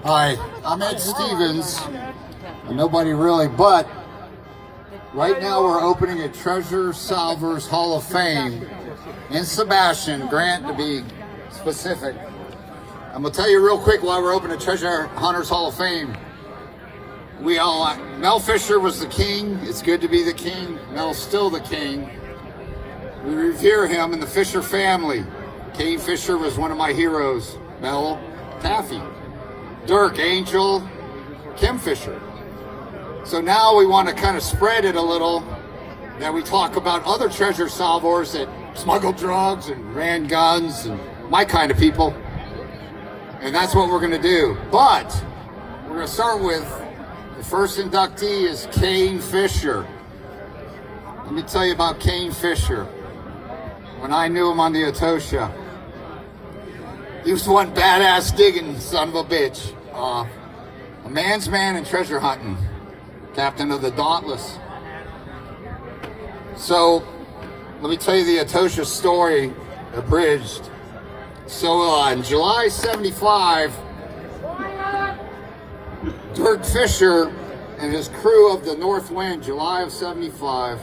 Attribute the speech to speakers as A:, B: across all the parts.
A: Hi, I'm Ed Stevens. Nobody really, but right now we're opening a Treasure Salvers Hall of Fame in Sebastian, Grant to be specific. I'm gonna tell you real quick why we're opening a Treasure Hunters Hall of Fame. Mel Fisher was the king. It's good to be the king. Mel's still the king. We revere him and the Fisher family. Kane Fisher was one of my heroes. Mel, Taffy, Dirk, Angel, Kim Fisher. So now we want to kind of spread it a little, that we talk about other treasure salvors that smuggled drugs and ran guns and my kind of people. And that's what we're going to do. But we're going to start with the first inductee is Kane Fisher. Let me tell you about Kane Fisher. When I knew him on the Atocha, he was one badass digging son of a bitch. A man's man in treasure hunting. Captain of the Dauntless. So, let me tell you the Atocha story, abridged. So, in July 75, Dirk Fisher and his crew of the North Wind, July of 75,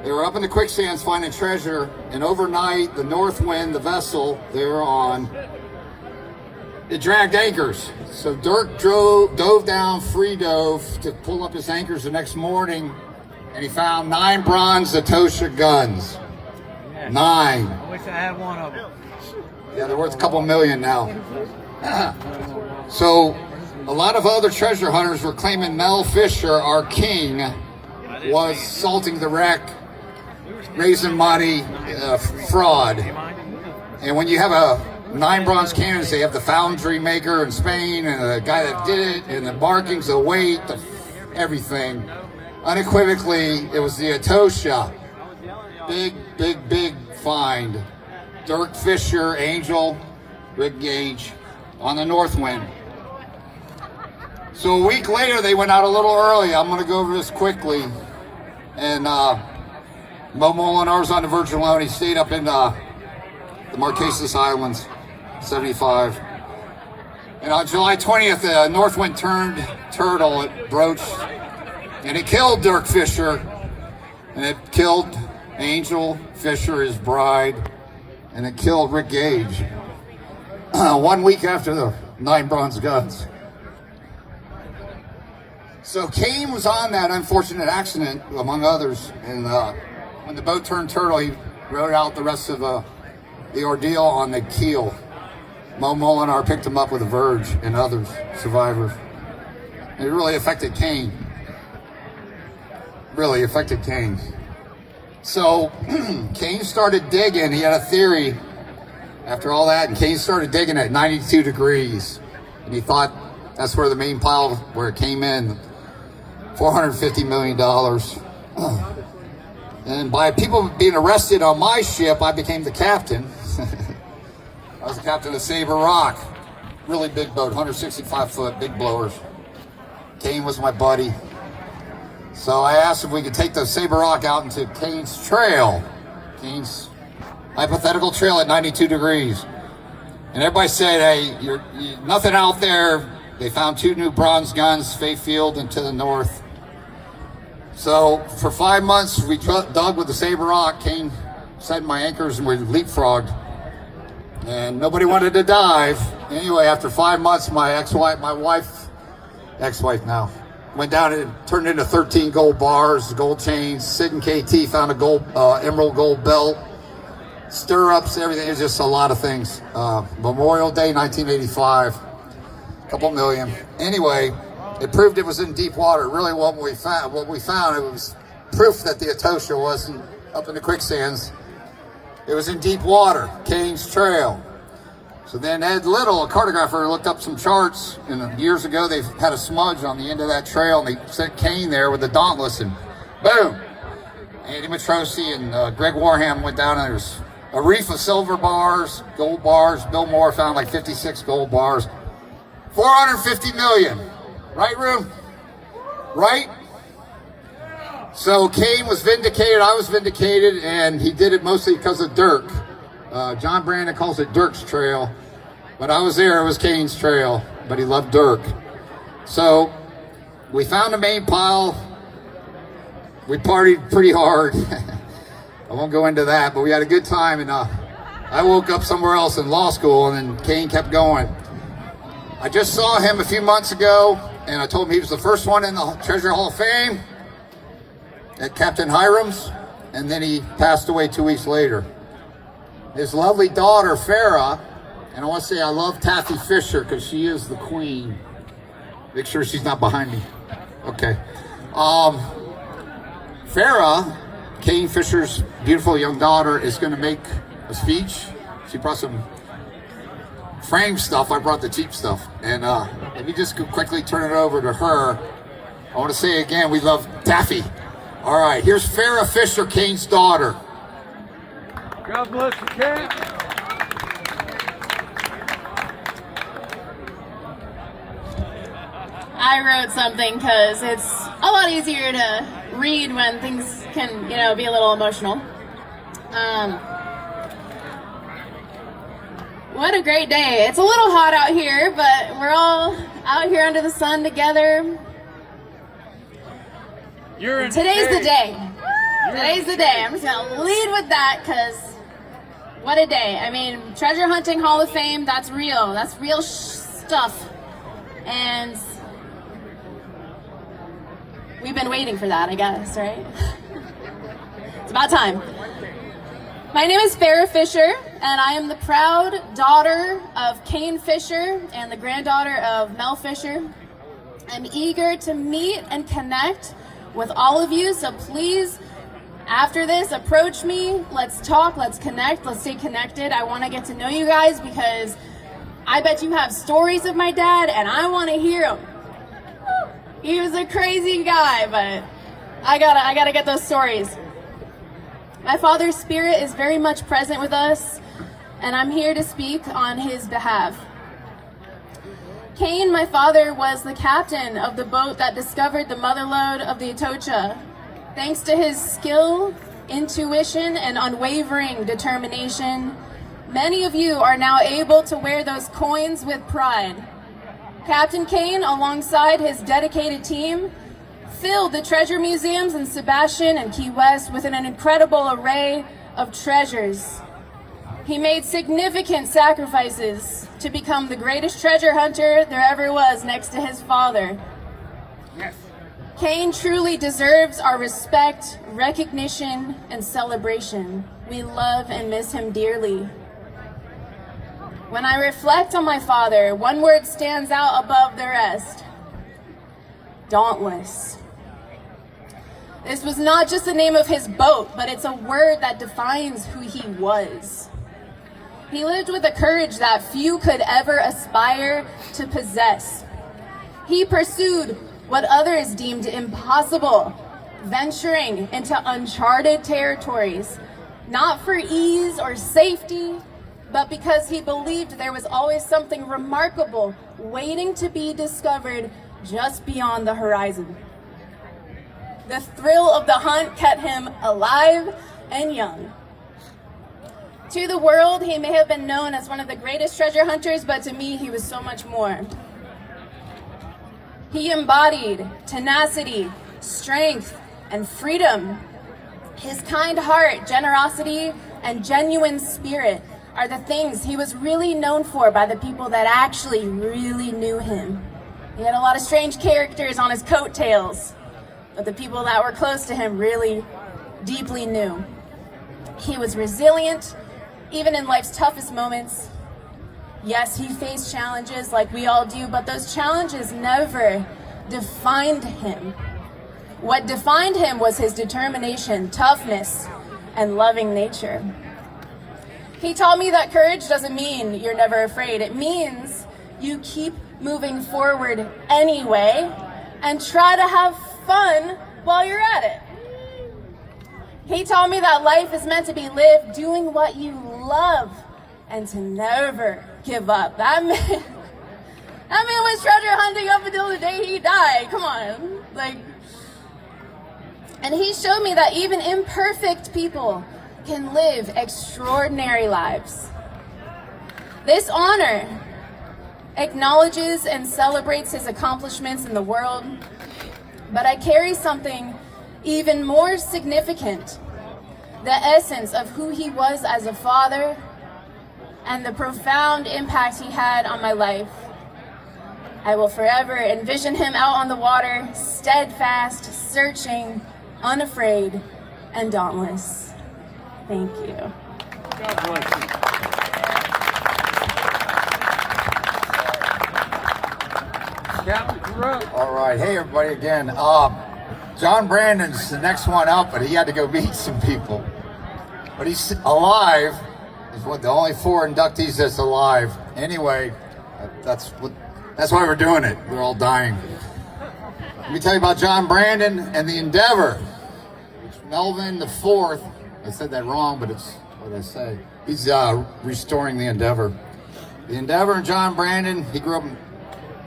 A: they were up in the quicksands finding treasure, and overnight, the North Wind, the vessel they were on, it dragged anchors. So Dirk dove down, free dove to pull up his anchors the next morning, and he found 9 bronze Atocha guns. Yeah. 9.
B: I wish I had one of them.
A: Yeah, they're worth a couple million now. So a lot of other treasure hunters were claiming Mel Fisher, our king, was salting the wreck, raising money, fraud. And when you have 9 bronze cannons, they have the foundry maker in Spain and the guy that did it, and the markings, the weight, everything. Unequivocally, it was the Atocha. Big find. Dirk Fisher, Angel, Rick Gage on the North Wind. So a week later, they went out a little early. I'm going to go over this quickly. And Mo Molinar's on the Virgin Islands. He stayed up in the Marquesas Islands, 75. And on July 20th, the North Wind turned turtle, it broached, and it killed Dirk Fisher, and it killed Angel Fisher, his bride, and it killed Rick Gage. 1 week after the 9 bronze guns. So Kane was on that unfortunate accident, among others, and when the boat turned turtle, he rode out the rest of the ordeal on the keel. Mo Molinar picked him up with a Verge and others, survivors. It really affected Kane. Really affected Kane. So Kane started digging. He had a theory after all that, and Kane started digging at 92 degrees. And he thought that's where the main pile, where it came in, $450 million. And by people being arrested on my ship, I became the captain. I was the captain of Sabre Rock. Really big boat, 165 foot, big blowers. Kane was my buddy. So I asked if we could take the Sabre Rock out into Kane's trail. Kane's hypothetical trail at 92 degrees. And everybody said, hey, you're nothing out there. They found 2 new bronze guns, Fayfield and to the north. So for 5 months, we dug with the Sabre Rock. Kane set my anchors and we leapfrogged. And nobody wanted to dive. Anyway, after 5 months, my ex-wife now, went down and turned into 13 gold bars, gold chains. Sid and KT found a emerald gold belt, stirrups, everything. It was just a lot of things. Memorial Day, 1985, a couple million. Anyway, it proved it was in deep water. Really, what we found, it was proof that the Atocha wasn't up in the quicksands. It was in deep water, Kane's Trail. So then Ed Little, a cartographer, looked up some charts, and years ago they had a smudge on the end of that trail, and they set Kane there with the Dauntless, and boom! Andy Matrosi and Greg Warham went down, and there's a reef of silver bars, gold bars. Bill Moore found like 56 gold bars. 450 million. Right, room? Right? So Kane was vindicated, I was vindicated, and he did it mostly because of Dirk. John Brandon calls it Dirk's Trail, but I was there, it was Kane's Trail. but he loved Dirk. So we found the main pile. We partied pretty hard. I won't go into that, but we had a good time. And I woke up somewhere else in law school, and then Kane kept going. I just saw him a few months ago, and I told him he was the first one in the Treasure Hall of Fame at Captain Hiram's, and then he passed away 2 weeks later. His lovely daughter, Farah, and I want to say I love Taffy Fisher because she is the queen. Make sure she's not behind me. Okay. Farah, Kane Fisher's beautiful young daughter, is going to make a speech. She brought some frame stuff. I brought the cheap stuff. And let me just quickly turn it over to her. I want to say again, we love Taffy. All right, here's Farah Fisher, Kane's daughter.
B: God bless you, Kane.
C: I wrote something because it's a lot easier to read when things can, be a little emotional. What a great day. It's a little hot out here, but we're all out here under the sun together. Today's the day. Today's the day. I'm just going to lead with that because what a day. I mean, Treasure Hunting Hall of Fame, that's real. That's real stuff. And we've been waiting for that, I guess, right? It's about time. My name is Farah Fisher, and I am the proud daughter of Kane Fisher and the granddaughter of Mel Fisher. I'm eager to meet and connect with all of you, so please, after this, approach me. Let's talk, let's connect, let's stay connected. I want to get to know you guys because I bet you have stories of my dad, and I want to hear them. He was a crazy guy, but I gotta get those stories. My father's spirit is very much present with us, and I'm here to speak on his behalf. Kane, my father, was the captain of the boat that discovered the motherlode of the Atocha. Thanks to his skill, intuition, and unwavering determination, many of you are now able to wear those coins with pride. Captain Kane, alongside his dedicated team, filled the treasure museums in Sebastian and Key West with an incredible array of treasures. He made significant sacrifices to become the greatest treasure hunter there ever was next to his father.
B: Yes.
C: Kane truly deserves our respect, recognition, and celebration. We love and miss him dearly. When I reflect on my father, one word stands out above the rest: dauntless. This was not just the name of his boat, but it's a word that defines who he was. He lived with a courage that few could ever aspire to possess. He pursued what others deemed impossible, venturing into uncharted territories, not for ease or safety, but because he believed there was always something remarkable waiting to be discovered just beyond the horizon. The thrill of the hunt kept him alive and young. To the world, he may have been known as one of the greatest treasure hunters, but to me, he was so much more. He embodied tenacity, strength, and freedom. His kind heart, generosity, and genuine spirit are the things he was really known for by the people that actually really knew him. He had a lot of strange characters on his coattails, but the people that were close to him really deeply knew. He was resilient, even in life's toughest moments. Yes, he faced challenges like we all do, but those challenges never defined him. What defined him was his determination, toughness, and loving nature. He taught me that courage doesn't mean you're never afraid. It means you keep moving forward anyway and try to have fun while you're at it. He taught me that life is meant to be lived doing what you love and to never give up. That man was treasure hunting up until the day he died. Come on. And he showed me that even imperfect people can live extraordinary lives. This honor acknowledges and celebrates his accomplishments in the world, but I carry something even more significant, the essence of who he was as a father and the profound impact he had on my life. I will forever envision him out on the water, steadfast, searching, unafraid, and dauntless. Thank you.
B: God bless you. Captain, you're up.
A: All right, hey everybody again. John Brandon's the next one up, but he had to go meet some people. But he's alive. He's one of the only 4 inductees that's alive. Anyway, that's why we're doing it. We're all dying. Let me tell you about John Brandon and the Endeavor. It's Melvin the Fourth. I said that wrong, but it's what I say. He's restoring the Endeavor. The Endeavor and John Brandon. He grew up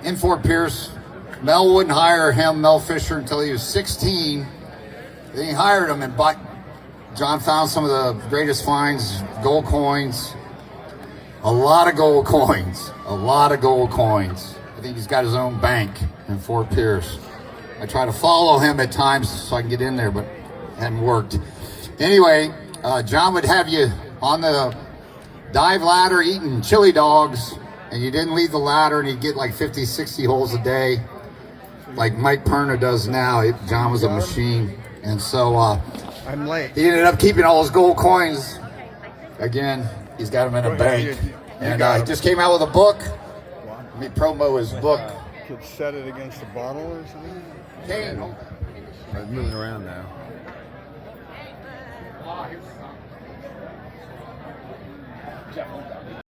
A: in Fort Pierce. Mel wouldn't hire him, Mel Fisher, until he was 16. Then he hired him, and John found some of the greatest finds, gold coins. A lot of gold coins. A lot of gold coins. I think he's got his own bank in Fort Pierce. I try to follow him at times so I can get in there, but it hadn't worked. Anyway, John would have you on the dive ladder eating chili dogs, and you didn't leave the ladder, and he'd get like 50, 60 holes a day, like Mike Perna does now. John was a machine. And so
D: I'm late.
A: he ended up keeping all those gold coins. Again, he's got them in a bank. And he just came out with a book. Let me promo his book.
D: Could set it against the bottle or something?
A: Kane.
D: I'm moving around now.